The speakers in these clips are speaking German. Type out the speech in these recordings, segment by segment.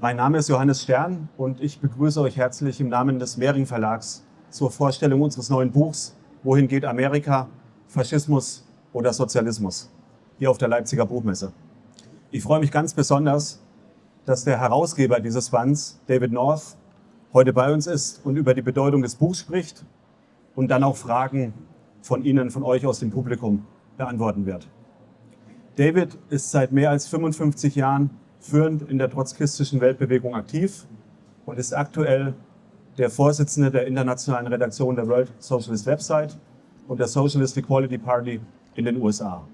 Mein Name ist Johannes Stern und ich begrüße euch herzlich im Namen des Mehring Verlags zur Vorstellung unseres neuen Buchs Wohin geht Amerika? Faschismus oder Sozialismus? Hier auf der Leipziger Buchmesse. Ich freue mich ganz besonders, dass der Herausgeber dieses Bands, David North, heute bei uns ist und über die Bedeutung des Buchs spricht und dann auch Fragen von Ihnen, von euch aus dem Publikum beantworten wird. David ist seit mehr als 55 Jahren führend in der trotzkistischen Weltbewegung aktiv und ist aktuell der Vorsitzende der internationalen Redaktion der World Socialist Website und der Socialist Equality Party in den USA.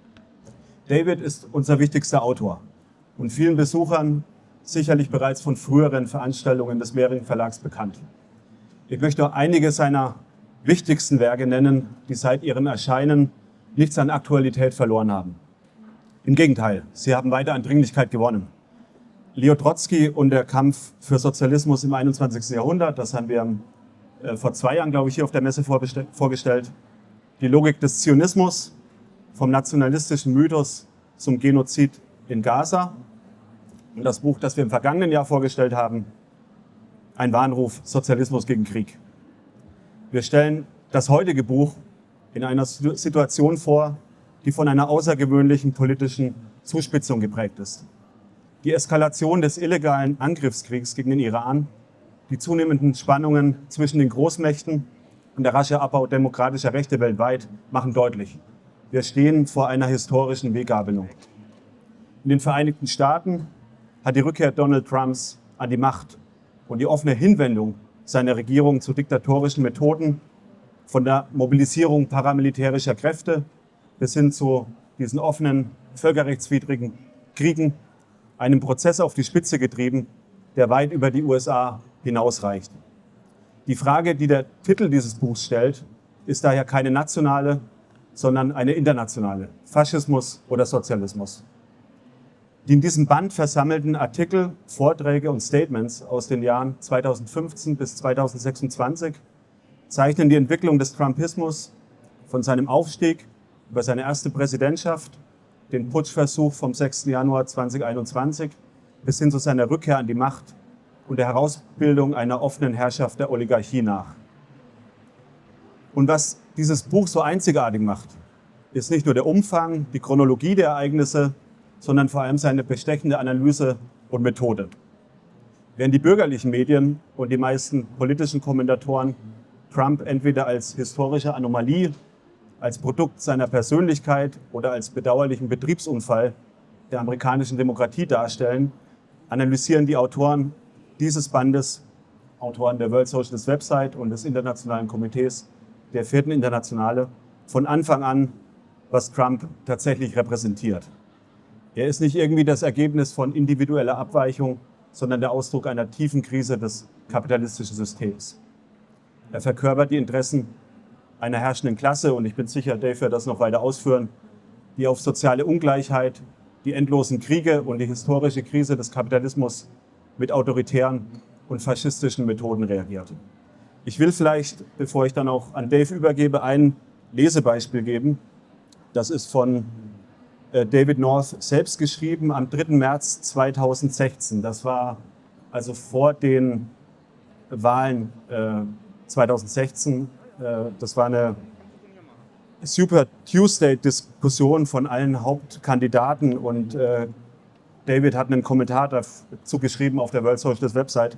David ist unser wichtigster Autor und vielen Besuchern sicherlich bereits von früheren Veranstaltungen des Mehring Verlags bekannt. Ich möchte einige seiner wichtigsten Werke nennen, die seit ihrem Erscheinen nichts an Aktualität verloren haben. Im Gegenteil, sie haben weiter an Dringlichkeit gewonnen. Leo Trotzki und der Kampf für Sozialismus im 21. Jahrhundert, das haben wir vor 2 Jahren, glaube ich, hier auf der Messe vorgestellt. Die Logik des Zionismus, vom nationalistischen Mythos zum Genozid in Gaza. Und das Buch, das wir im vergangenen Jahr vorgestellt haben, ein Warnruf, Sozialismus gegen Krieg. Wir stellen das heutige Buch in einer Situation vor, die von einer außergewöhnlichen politischen Zuspitzung geprägt ist. Die Eskalation des illegalen Angriffskriegs gegen den Iran, die zunehmenden Spannungen zwischen den Großmächten und der rasche Abbau demokratischer Rechte weltweit machen deutlich, wir stehen vor einer historischen Weggabelung. In den Vereinigten Staaten hat die Rückkehr Donald Trumps an die Macht und die offene Hinwendung seiner Regierung zu diktatorischen Methoden, von der Mobilisierung paramilitärischer Kräfte bis hin zu diesen offenen, völkerrechtswidrigen Kriegen, einen Prozess auf die Spitze getrieben, der weit über die USA hinausreicht. Die Frage, die der Titel dieses Buchs stellt, ist daher keine nationale, sondern eine internationale. Faschismus oder Sozialismus. Die in diesem Band versammelten Artikel, Vorträge und Statements aus den Jahren 2015 bis 2026 zeichnen die Entwicklung des Trumpismus von seinem Aufstieg über seine erste Präsidentschaft, den Putschversuch vom 6. Januar 2021 bis hin zu seiner Rückkehr an die Macht und der Herausbildung einer offenen Herrschaft der Oligarchie nach. Und was dieses Buch so einzigartig macht, ist nicht nur der Umfang, die Chronologie der Ereignisse, sondern vor allem seine bestechende Analyse und Methode. Während die bürgerlichen Medien und die meisten politischen Kommentatoren Trump entweder als historische Anomalie, als Produkt seiner Persönlichkeit oder als bedauerlichen Betriebsunfall der amerikanischen Demokratie darstellen, analysieren die Autoren dieses Bandes, Autoren der World Socialist Website und des Internationalen Komitees der 4. Internationale, von Anfang an, was Trump tatsächlich repräsentiert. Er ist nicht irgendwie das Ergebnis von individueller Abweichung, sondern der Ausdruck einer tiefen Krise des kapitalistischen Systems. Er verkörpert die Interessen einer herrschenden Klasse, und ich bin sicher, Dave wird das noch weiter ausführen, die auf soziale Ungleichheit, die endlosen Kriege und die historische Krise des Kapitalismus mit autoritären und faschistischen Methoden reagiert. Ich will vielleicht, bevor ich dann auch an Dave übergebe, ein Lesebeispiel geben. Das ist von David North selbst geschrieben am 3. März 2016. Das war also vor den Wahlen 2016. Das war eine Super Tuesday-Diskussion von allen Hauptkandidaten und David hat einen Kommentar dazu geschrieben auf der World Socialist Website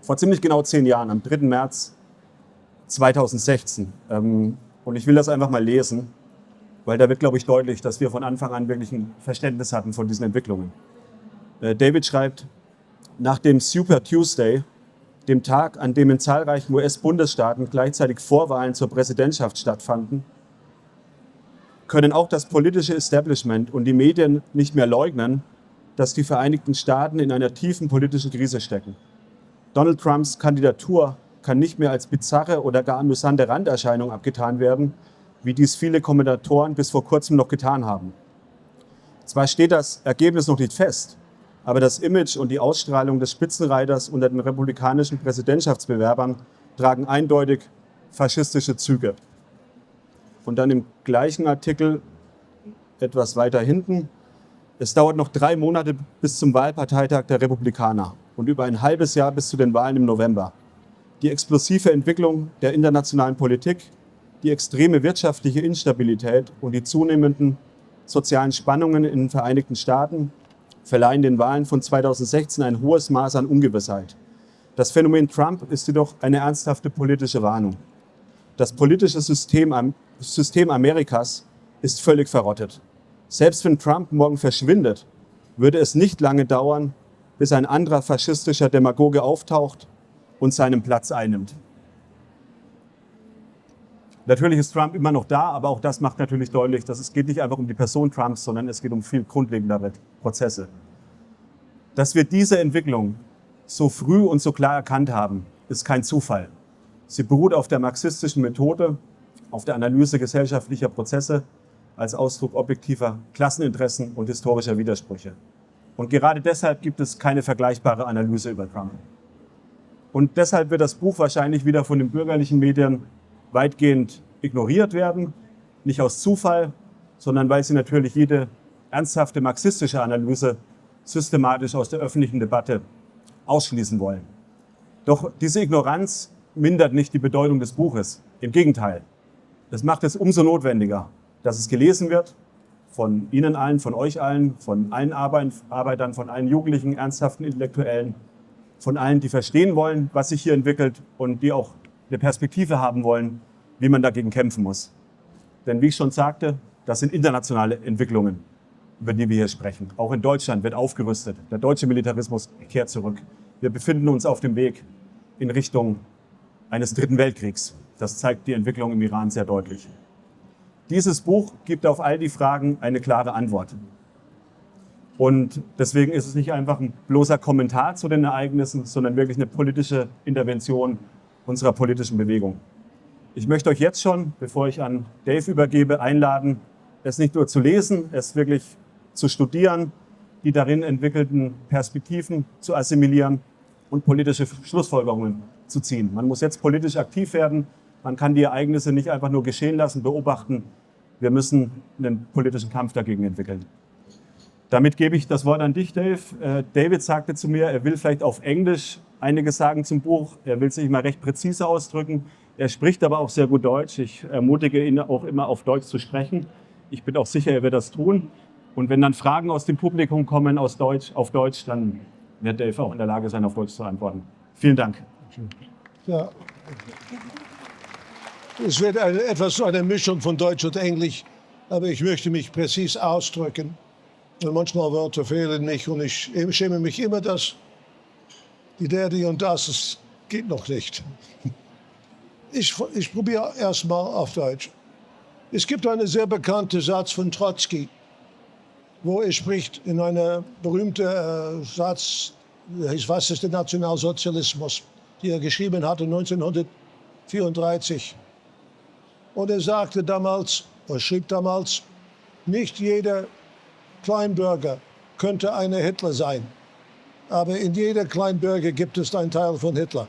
vor ziemlich genau 10 Jahren, am 3. März 2016. Und ich will das einfach mal lesen, weil da wird, glaube ich, deutlich, dass wir von Anfang an wirklich ein Verständnis hatten von diesen Entwicklungen. David schreibt, nach dem Super Tuesday, dem Tag, an dem in zahlreichen US-Bundesstaaten gleichzeitig Vorwahlen zur Präsidentschaft stattfanden, können auch das politische Establishment und die Medien nicht mehr leugnen, dass die Vereinigten Staaten in einer tiefen politischen Krise stecken. Donald Trumps Kandidatur kann nicht mehr als bizarre oder gar amüsante Randerscheinung abgetan werden, wie dies viele Kommentatoren bis vor kurzem noch getan haben. Zwar steht das Ergebnis noch nicht fest, aber das Image und die Ausstrahlung des Spitzenreiters unter den republikanischen Präsidentschaftsbewerbern tragen eindeutig faschistische Züge. Und dann im gleichen Artikel, etwas weiter hinten, es dauert noch 3 Monate bis zum Wahlparteitag der Republikaner. und über ein halbes Jahr bis zu den Wahlen im November. Die explosive Entwicklung der internationalen Politik, die extreme wirtschaftliche Instabilität und die zunehmenden sozialen Spannungen in den Vereinigten Staaten verleihen den Wahlen von 2016 ein hohes Maß an Ungewissheit. Das Phänomen Trump ist jedoch eine ernsthafte politische Warnung. Das politische System Amerikas ist völlig verrottet. Selbst wenn Trump morgen verschwindet, würde es nicht lange dauern, bis ein anderer faschistischer Demagoge auftaucht und seinen Platz einnimmt. Natürlich ist Trump immer noch da, aber auch das macht natürlich deutlich, dass es geht nicht einfach um die Person Trumps, sondern es geht um viel grundlegendere Prozesse. Dass wir diese Entwicklung so früh und so klar erkannt haben, ist kein Zufall. Sie beruht auf der marxistischen Methode, auf der Analyse gesellschaftlicher Prozesse als Ausdruck objektiver Klasseninteressen und historischer Widersprüche. Und gerade deshalb gibt es keine vergleichbare Analyse über Trump. Und deshalb wird das Buch wahrscheinlich wieder von den bürgerlichen Medien weitgehend ignoriert werden. Nicht aus Zufall, sondern weil sie natürlich jede ernsthafte marxistische Analyse systematisch aus der öffentlichen Debatte ausschließen wollen. Doch diese Ignoranz mindert nicht die Bedeutung des Buches. Im Gegenteil, es macht es umso notwendiger, dass es gelesen wird von Ihnen allen, von euch allen, von allen Arbeitern, von allen Jugendlichen, ernsthaften Intellektuellen, von allen, die verstehen wollen, was sich hier entwickelt und die auch eine Perspektive haben wollen, wie man dagegen kämpfen muss. Denn wie ich schon sagte, das sind internationale Entwicklungen, über die wir hier sprechen. Auch in Deutschland wird aufgerüstet. Der deutsche Militarismus kehrt zurück. Wir befinden uns auf dem Weg in Richtung eines Dritten Weltkriegs. Das zeigt die Entwicklung im Iran sehr deutlich. Dieses Buch gibt auf all die Fragen eine klare Antwort. Und deswegen ist es nicht einfach ein bloßer Kommentar zu den Ereignissen, sondern wirklich eine politische Intervention unserer politischen Bewegung. Ich möchte euch jetzt schon, bevor ich an Dave übergebe, einladen, es nicht nur zu lesen, es wirklich zu studieren, die darin entwickelten Perspektiven zu assimilieren und politische Schlussfolgerungen zu ziehen. Man muss jetzt politisch aktiv werden. Man kann die Ereignisse nicht einfach nur geschehen lassen, beobachten. Wir müssen einen politischen Kampf dagegen entwickeln. Damit gebe ich das Wort an dich, Dave. David sagte zu mir, er will vielleicht auf Englisch einiges sagen zum Buch. Er will sich mal recht präzise ausdrücken. Er spricht aber auch sehr gut Deutsch. Ich ermutige ihn auch immer, auf Deutsch zu sprechen. Ich bin auch sicher, er wird das tun. Und wenn dann Fragen aus dem Publikum kommen auf Deutsch, dann wird Dave auch in der Lage sein, auf Deutsch zu antworten. Vielen Dank. Ja. Es wird eine Mischung von Deutsch und Englisch, aber ich möchte mich präzise ausdrücken. Und manchmal Wörter fehlen nicht und ich schäme mich immer, dass die und das geht noch nicht. Ich probiere erstmal auf Deutsch. Es gibt einen sehr bekannten Satz von Trotzki, wo er spricht in einem berühmten Satz, was ist der Nationalsozialismus, die er geschrieben hatte 1934. Und er sagte damals, oder schrieb damals, nicht jeder Kleinbürger könnte ein Hitler sein, aber in jeder Kleinbürger gibt es einen Teil von Hitler.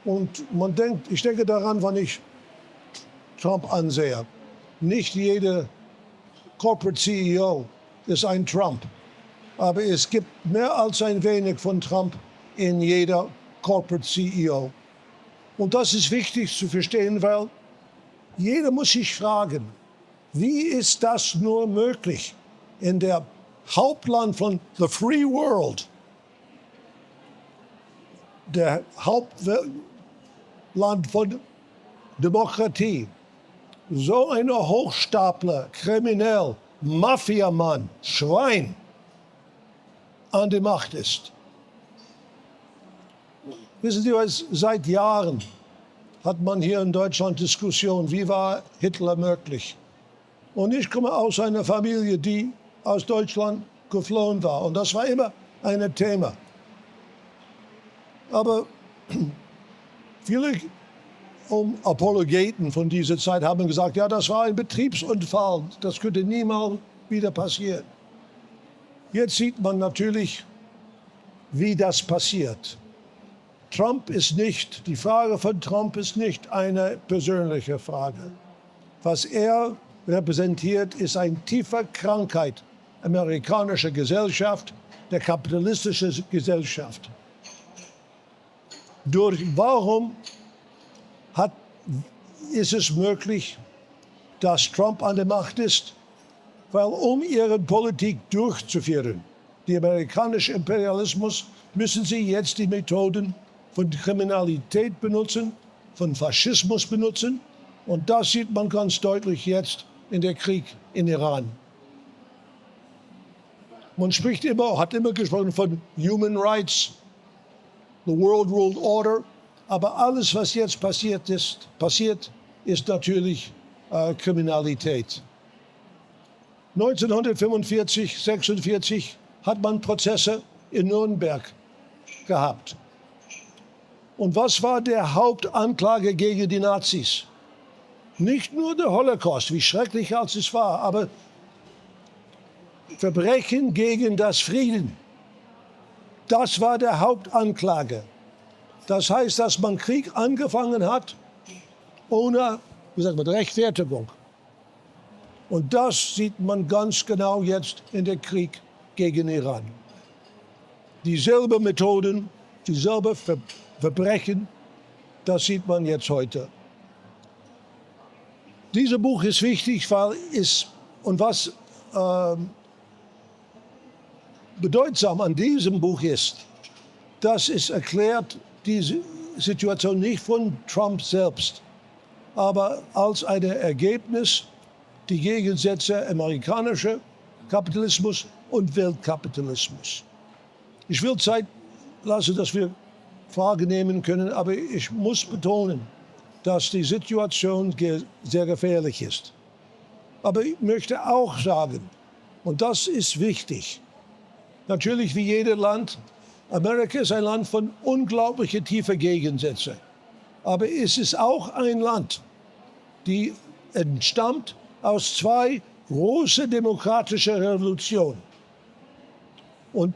Und ich denke daran, wenn ich Trump ansehe, nicht jeder Corporate CEO ist ein Trump, aber es gibt mehr als ein wenig von Trump in jeder Corporate CEO. Und das ist wichtig zu verstehen, weil jeder muss sich fragen, wie ist das nur möglich in der Hauptland von the free world, der Hauptland von Demokratie, so ein Hochstapler, Kriminell, Mafiamann, Schwein an der Macht ist. Wissen Sie was, seit Jahren hat man hier in Deutschland Diskussionen, wie war Hitler möglich? Und ich komme aus einer Familie, die aus Deutschland geflohen war. Und das war immer ein Thema. Aber viele Apologeten von dieser Zeit haben gesagt, ja, das war ein Betriebsunfall, das könnte niemals wieder passieren. Jetzt sieht man natürlich, wie das passiert. Die Frage von Trump ist nicht eine persönliche Frage. Was er repräsentiert, ist eine tiefe Krankheit, amerikanische Gesellschaft, der kapitalistischen Gesellschaft. Warum ist es möglich, dass Trump an der Macht ist? Weil um ihre Politik durchzuführen, der amerikanische Imperialismus, müssen sie jetzt die Methoden von Kriminalität benutzen, von Faschismus benutzen. Und das sieht man ganz deutlich jetzt in der Krieg in Iran. Man hat immer gesprochen von Human Rights, the World World Order. Aber alles, was jetzt passiert ist natürlich Kriminalität. 1945, 1946 hat man Prozesse in Nürnberg gehabt. Und was war der Hauptanklage gegen die Nazis? Nicht nur der Holocaust, wie schrecklich als es war, aber Verbrechen gegen das Frieden. Das war der Hauptanklage. Das heißt, dass man Krieg angefangen hat ohne, Rechtfertigung. Und das sieht man ganz genau jetzt in der Krieg gegen Iran. Dieselben Methoden, dieselben Verbrechen, das sieht man jetzt heute. Dieses Buch ist wichtig, was bedeutsam an diesem Buch ist, dass es erklärt diese Situation nicht von Trump selbst, aber als ein Ergebnis die Gegensätze amerikanischer Kapitalismus und Weltkapitalismus. Ich will Zeit lassen, dass wir Fragen nehmen können, aber ich muss betonen, dass die Situation sehr gefährlich ist. Aber ich möchte auch sagen, und das ist wichtig, natürlich wie jedes Land, Amerika ist ein Land von unglaublichen tiefen Gegensätzen. Aber es ist auch ein Land, die entstammt aus zwei großen demokratischen Revolutionen. Und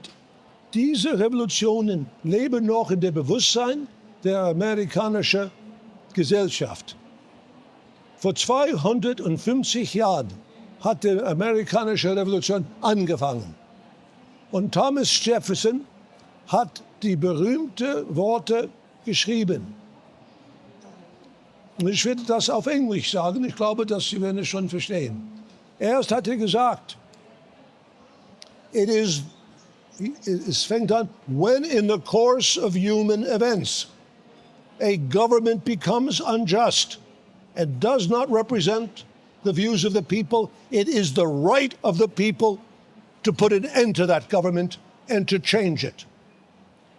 diese Revolutionen leben noch in dem Bewusstsein der amerikanischen Gesellschaft. Vor 250 Jahren hat die amerikanische Revolution angefangen. Und Thomas Jefferson hat die berühmten Worte geschrieben. Und ich werde das auf Englisch sagen. Ich glaube, dass Sie werden es schon verstehen. Erst hat er gesagt, es fängt an, when in the course of human events a government becomes unjust and does not represent the views of the people, it is the right of the people to put an end to that government and to change it.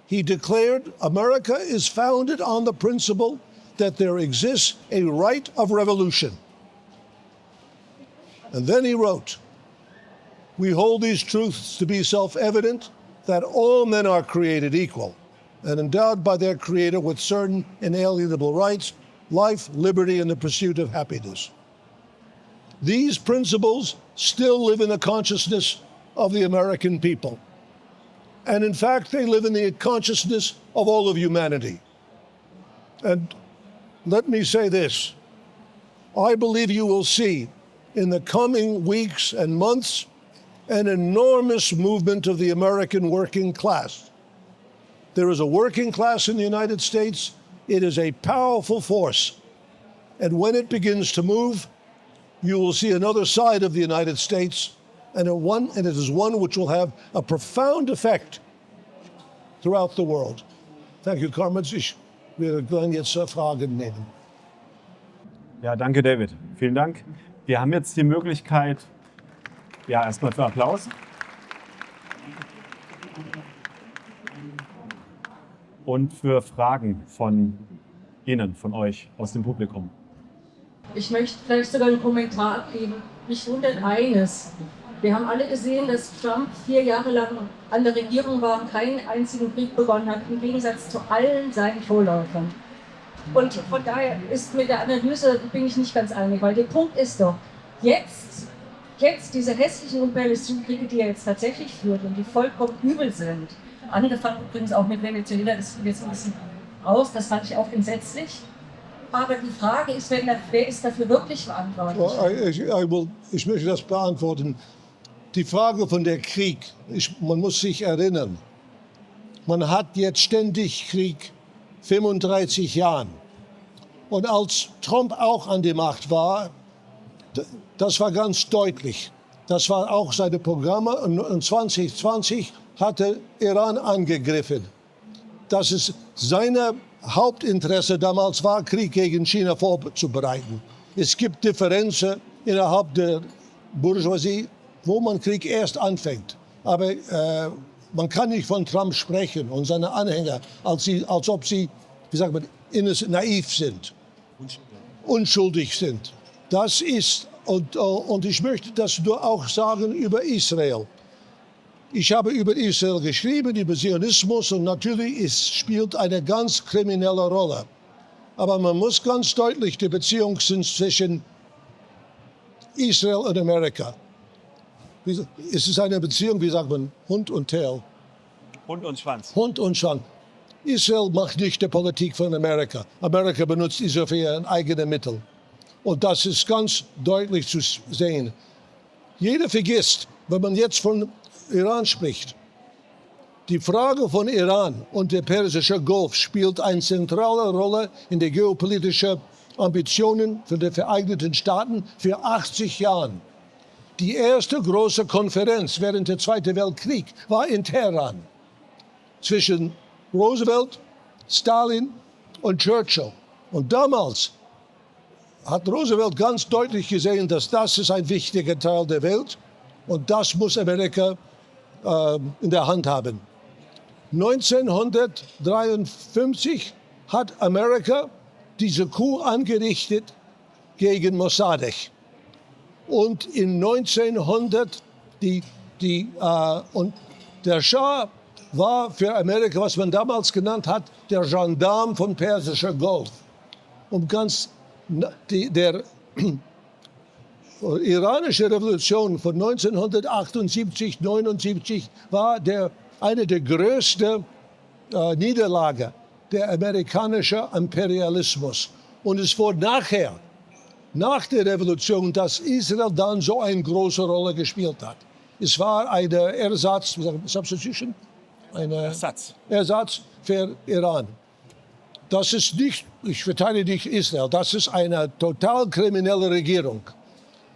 He declared America is founded on the principle that there exists a right of revolution. And then he wrote, we hold these truths to be self-evident, that all men are created equal and endowed by their Creator with certain inalienable rights, life, liberty, and the pursuit of happiness. These principles still live in the consciousness of the American people. And in fact, they live in the consciousness of all of humanity. And let me say this. I believe you will see in the coming weeks and months an enormous movement of the American working class. There is a working class in the United States. It is a powerful force. And when it begins to move, you will see another side of the United States, and it is one which will have a profound effect throughout the world. Thank you, Carmen. Ich werde gern jetzt Fragen nehmen. Ja, danke, David. Vielen Dank. Wir haben jetzt die Möglichkeit, ja, erstmal für Applaus. Und für Fragen von Ihnen, von euch aus dem Publikum. Ich möchte vielleicht sogar einen Kommentar abgeben. Mich wundert eines. Wir haben alle gesehen, dass Trump 4 Jahre lang an der Regierung war und keinen einzigen Krieg begonnen hat, im Gegensatz zu allen seinen Vorläufern. Und von daher ist mit der Analyse bin ich nicht ganz einig, weil der Punkt ist doch, jetzt diese hässlichen imperialistischen Kriege, die er jetzt tatsächlich führt und die vollkommen übel sind, angefangen übrigens auch mit Venezuela, das ist jetzt ein bisschen raus, das fand ich auch entsetzlich. Aber die Frage ist, wer ist dafür wirklich verantwortlich? Ich möchte das beantworten. Die Frage von der Krieg, man muss sich erinnern, man hat jetzt ständig Krieg, 35 Jahren. Und als Trump auch an der Macht war, das war ganz deutlich. Das war auch seine Programme. Und 2020 hatte Iran angegriffen. Das ist seine Hauptinteresse damals war, Krieg gegen China vorzubereiten. Es gibt Differenzen innerhalb der Bourgeoisie, wo man Krieg erst anfängt. Aber man kann nicht von Trump sprechen und seine Anhänger, als ob sie, wie sagt man, naiv sind, unschuldig sind. Das ist, und ich möchte das nur auch sagen über Israel. Ich habe über Israel geschrieben, über Zionismus, und natürlich spielt eine ganz kriminelle Rolle. Aber man muss ganz deutlich die Beziehung zwischen Israel und Amerika. Es ist eine Beziehung, wie sagt man, Hund und Tail. Hund und Schwanz. Hund und Schwanz. Israel macht nicht die Politik von Amerika. Amerika benutzt Israel für ihre eigenen Mittel. Und das ist ganz deutlich zu sehen. Jeder vergisst, wenn man jetzt von Iran spricht, die Frage von Iran und der Persische Golf spielt eine zentrale Rolle in den geopolitischen Ambitionen der Vereinigten Staaten für 80 Jahre. Die erste große Konferenz während des Zweiten Weltkriegs war in Teheran zwischen Roosevelt, Stalin und Churchill. Und damals hat Roosevelt ganz deutlich gesehen, dass das ist ein wichtiger Teil der Welt und das muss Amerika in der Hand haben. 1953 hat Amerika diese Coup angerichtet gegen Mossadegh. Und in 1900, und der Schah war für Amerika, was man damals genannt hat, der Gendarm von Persischer Golf. Und der iranische Revolution von 1978, 79 war eine der größten Niederlagen der amerikanischen Imperialismus. Und es wurde nach der Revolution, dass Israel dann so eine große Rolle gespielt hat. Es war ein Ersatz, Substitution? Ersatz für Iran. Das ist nicht, ich verteidige nicht Israel, das ist eine total kriminelle Regierung.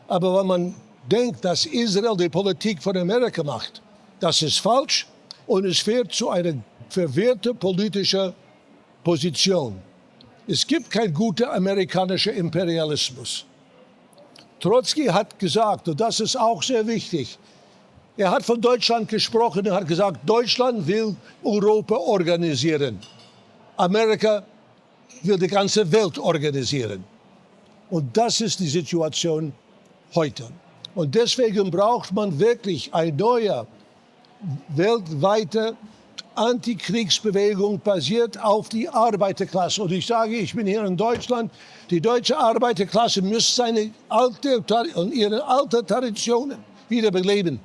Aber wenn man denkt, dass Israel die Politik von Amerika macht, das ist falsch und es führt zu einer verwirrten politischen Position. Es gibt keinen guten amerikanischen Imperialismus. Trotzki hat gesagt, und das ist auch sehr wichtig, er hat von Deutschland gesprochen, er hat gesagt, Deutschland will Europa organisieren. Amerika will die ganze Welt organisieren. Und das ist die Situation heute. Und deswegen braucht man wirklich eine neue, weltweite Antikriegsbewegung basiert auf die Arbeiterklasse. Und ich sage, ich bin hier in Deutschland, die deutsche Arbeiterklasse muss ihre alten Traditionen wieder beleben.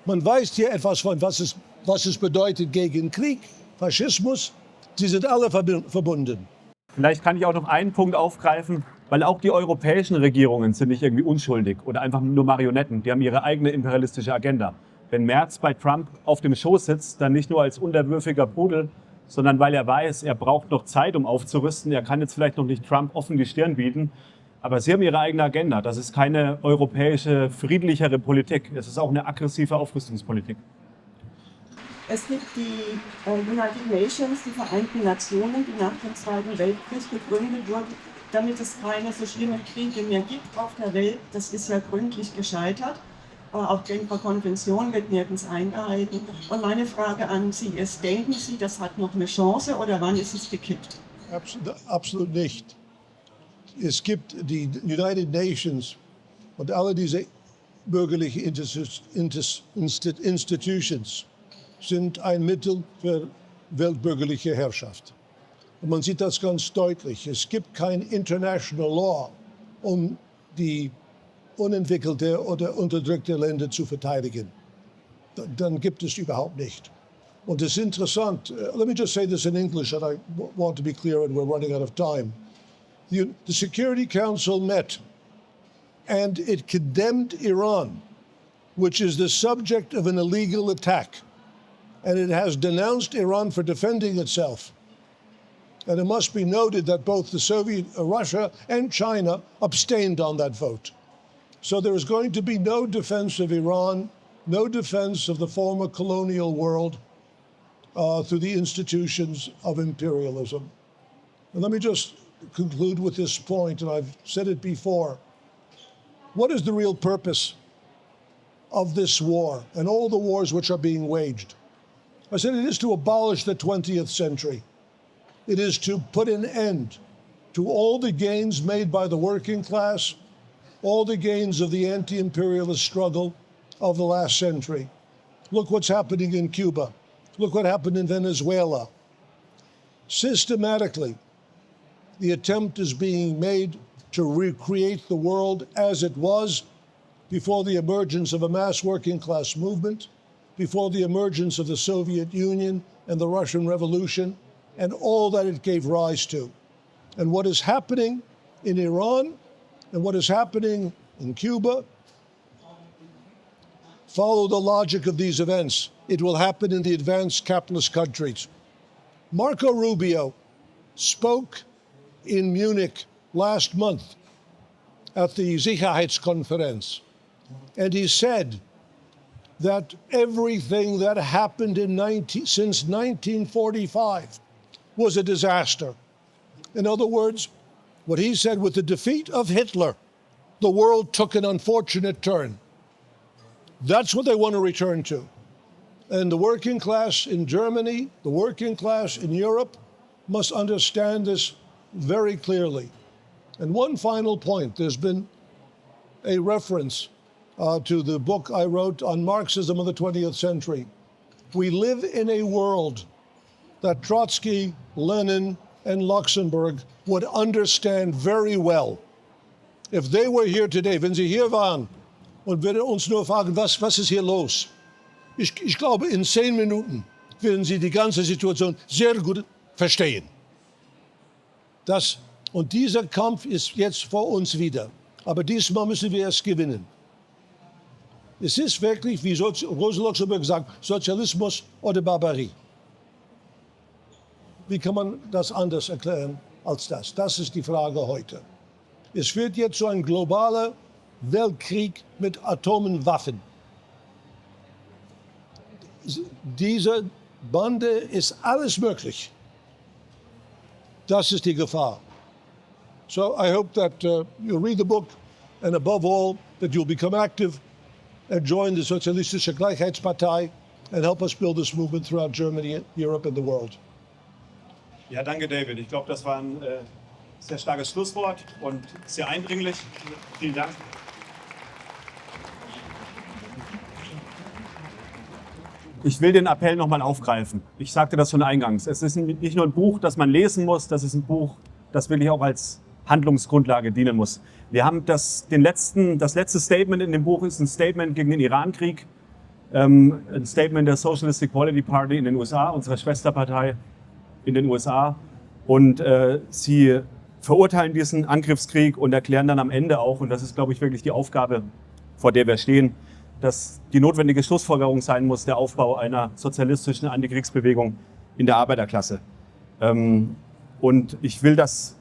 Man weiß hier etwas von, was es bedeutet gegen Krieg, Faschismus. Sie sind alle verbunden. Vielleicht kann ich auch noch einen Punkt aufgreifen, weil auch die europäischen Regierungen sind nicht irgendwie unschuldig oder einfach nur Marionetten. Die haben ihre eigene imperialistische Agenda. Wenn Merz bei Trump auf dem Schoß sitzt, dann nicht nur als unterwürfiger Pudel, sondern weil er weiß, er braucht noch Zeit, um aufzurüsten. Er kann jetzt vielleicht noch nicht Trump offen die Stirn bieten, aber sie haben ihre eigene Agenda. Das ist keine europäische, friedlichere Politik. Es ist auch eine aggressive Aufrüstungspolitik. Es gibt die United Nations, die Vereinten Nationen, die nach dem Zweiten Weltkrieg gegründet wurden, damit es keine so schlimmen Kriege mehr gibt auf der Welt. Das ist ja gründlich gescheitert. Auch die Genfer Konvention wird nirgends eingehalten. Und meine Frage an Sie ist, denken Sie, das hat noch eine Chance oder wann ist es gekippt? Absolut nicht. Es gibt die United Nations und alle diese bürgerlichen Institutions sind ein Mittel für weltbürgerliche Herrschaft. Und man sieht das ganz deutlich. Es gibt kein International Law, um die unentwickelte oder unterdrückte Länder zu verteidigen. Dann gibt es überhaupt nicht. Und es ist interessant. Let me just say this in English, and I want to be clear, and we're running out of time. The Security Council met, and it condemned Iran which is the subject of an illegal attack. And it has denounced Iran for defending itself. And it must be noted that both Russia and China abstained on that vote. So there is going to be no defense of Iran, no defense of the former colonial world through the institutions of imperialism. And let me just conclude with this point, and I've said it before. What is the real purpose of this war and all the wars which are being waged? I said it is to abolish the 20th century. It is to put an end to all the gains made by the working class, all the gains of the anti-imperialist struggle of the last century. Look what's happening in Cuba. Look what happened in Venezuela. Systematically, the attempt is being made to recreate the world as it was before the emergence of a mass working class movement, before the emergence of the Soviet Union and the Russian Revolution, and all that it gave rise to. And what is happening in Iran and what is happening in Cuba follow the logic of these events. It will happen in the advanced capitalist countries. Marco Rubio spoke in Munich last month at the Sicherheitskonferenz, and he said that everything that happened since 1945 was a disaster. In other words, what he said, with the defeat of Hitler, the world took an unfortunate turn. That's what they want to return to. And the working class in Germany, the working class in Europe must understand this very clearly. And one final point, there's been a reference to the book I wrote on Marxism of the 20th century. We live in a world that Trotsky, Lenin, and Luxemburg would understand very well. If they were here today, wenn sie hier waren und würden uns nur fragen, was ist hier los? Ich glaube, in 10 Minuten werden sie die ganze Situation sehr gut verstehen. Und dieser Kampf ist jetzt vor uns wieder. Aber diesmal müssen wir es gewinnen. Es ist wirklich, wie Rosa Luxemburg sagt, Sozialismus oder Barbarie. Wie kann man das anders erklären als das? Das ist die Frage heute. Es wird jetzt so ein globaler Weltkrieg mit Atomwaffen. Diese Bande ist alles möglich. Das ist die Gefahr. So I hope that you'll read the book, and above all, that you'll become active and join the Sozialistische Gleichheitspartei and help us build this movement throughout Germany, Europe and the world. Ja, danke David. Ich glaube, das war ein sehr starkes Schlusswort und sehr eindringlich. Vielen Dank. Ich will den Appell nochmal aufgreifen. Ich sagte das schon eingangs. Es ist nicht nur ein Buch, das man lesen muss, das ist ein Buch, das wirklich auch als Handlungsgrundlage dienen muss. Wir haben das letzte Statement in dem Buch ist ein Statement gegen den Irankrieg, ein Statement der Socialist Equality Party in den USA, unserer Schwesterpartei in den USA. Und sie verurteilen diesen Angriffskrieg und erklären dann am Ende auch, und das ist, glaube ich, wirklich die Aufgabe, vor der wir stehen, dass die notwendige Schlussfolgerung sein muss, der Aufbau einer sozialistischen Antikriegsbewegung in der Arbeiterklasse. Und ich will das,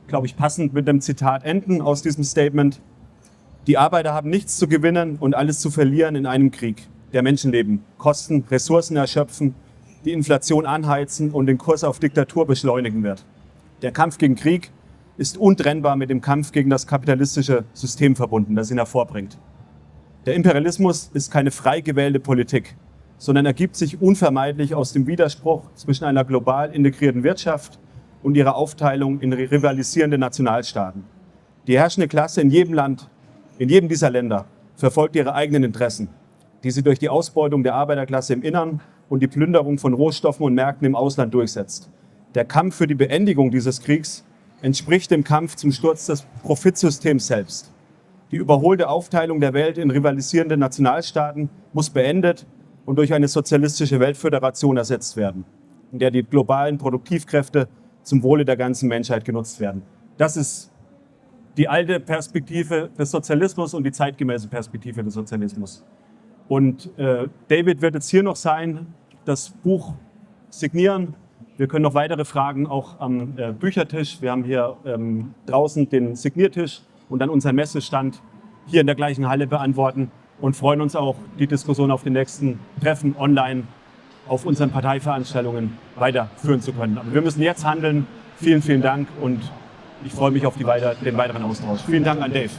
glaube ich, passend mit einem Zitat enden aus diesem Statement. Die Arbeiter haben nichts zu gewinnen und alles zu verlieren in einem Krieg, der Menschenleben kosten, Ressourcen erschöpfen, die Inflation anheizen und den Kurs auf Diktatur beschleunigen wird. Der Kampf gegen Krieg ist untrennbar mit dem Kampf gegen das kapitalistische System verbunden, das ihn hervorbringt. Der Imperialismus ist keine frei gewählte Politik, sondern ergibt sich unvermeidlich aus dem Widerspruch zwischen einer global integrierten Wirtschaft und ihrer Aufteilung in rivalisierende Nationalstaaten. Die herrschende Klasse in jedem Land, in jedem dieser Länder, verfolgt ihre eigenen Interessen, die sie durch die Ausbeutung der Arbeiterklasse im Innern und die Plünderung von Rohstoffen und Märkten im Ausland durchsetzt. Der Kampf für die Beendigung dieses Kriegs entspricht dem Kampf zum Sturz des Profitsystems selbst. Die überholte Aufteilung der Welt in rivalisierende Nationalstaaten muss beendet und durch eine sozialistische Weltföderation ersetzt werden, in der die globalen Produktivkräfte zum Wohle der ganzen Menschheit genutzt werden. Das ist die alte Perspektive des Sozialismus und die zeitgemäße Perspektive des Sozialismus. Und David wird jetzt hier noch sein, das Buch signieren. Wir können noch weitere Fragen auch am Büchertisch. Wir haben hier draußen den Signiertisch und dann unseren Messestand hier in der gleichen Halle beantworten und freuen uns auch, die Diskussion auf den nächsten Treffen online auf unseren Parteiveranstaltungen weiterführen zu können. Aber wir müssen jetzt handeln. Vielen, vielen Dank und ich freue mich auf den weiteren Austausch. Vielen Dank an Dave.